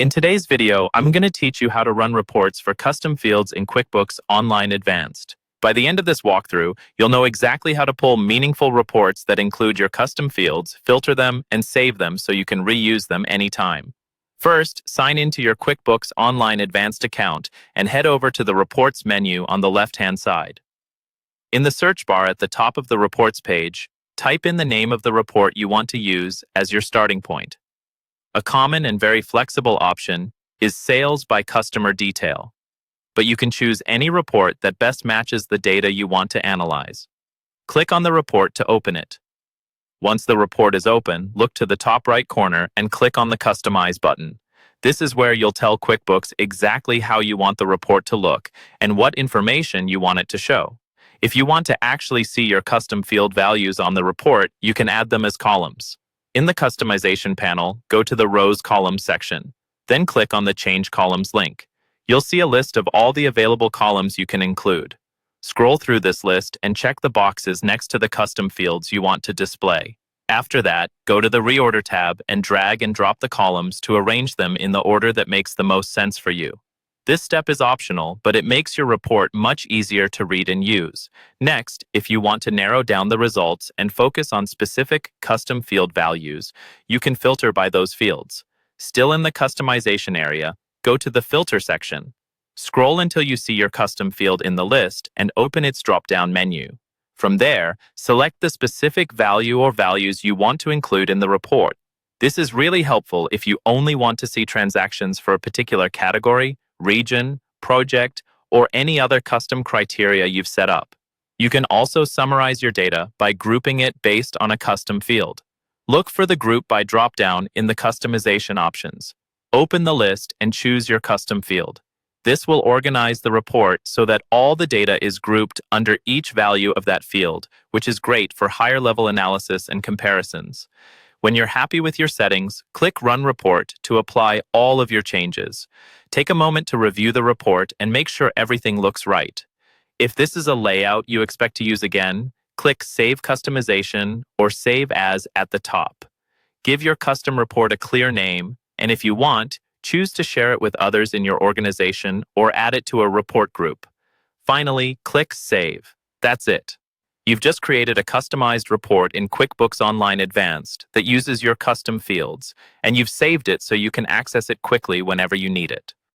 In today's video, I'm going to teach you how to run reports for custom fields in QuickBooks Online Advanced. By the end of this walkthrough, you'll know exactly how to pull meaningful reports that include your custom fields, filter them, and save them so you can reuse them anytime. First, sign into your QuickBooks Online Advanced account and head over to the Reports menu on the left-hand side. In the search bar at the top of the Reports page, type in the name of the report you want to use as your starting point. A common and very flexible option is Sales by Customer Detail, but you can choose any report that best matches the data you want to analyze. Click on the report to open it. Once the report is open, look to the top right corner and click on the Customize button. This is where you'll tell QuickBooks exactly how you want the report to look and what information you want it to show. If you want to actually see your custom field values on the report, you can add them as columns. In the Customization panel, go to the Rows Columns section. Then click on the Change Columns link. You'll see a list of all the available columns you can include. Scroll through this list and check the boxes next to the custom fields you want to display. After that, go to the Reorder tab and drag and drop the columns to arrange them in the order that makes the most sense for you. This step is optional, but it makes your report much easier to read and use. Next, if you want to narrow down the results and focus on specific custom field values, you can filter by those fields. Still in the customization area, go to the Filter section. Scroll until you see your custom field in the list and open its drop-down menu. From there, select the specific value or values you want to include in the report. This is really helpful if you only want to see transactions for a particular category, region, project, or any other custom criteria you've set up. You can also summarize your data by grouping it based on a custom field. Look for the Group by drop-down in the Customization options. Open the list and choose your custom field. This will organize the report so that all the data is grouped under each value of that field, which is great for higher-level analysis and comparisons. When you're happy with your settings, click Run Report to apply all of your changes. Take a moment to review the report and make sure everything looks right. If this is a layout you expect to use again, click Save Customization or Save As at the top. Give your custom report a clear name, and if you want, choose to share it with others in your organization or add it to a report group. Finally, click Save. That's it. You've just created a customized report in QuickBooks Online Advanced that uses your custom fields, and you've saved it so you can access it quickly whenever you need it.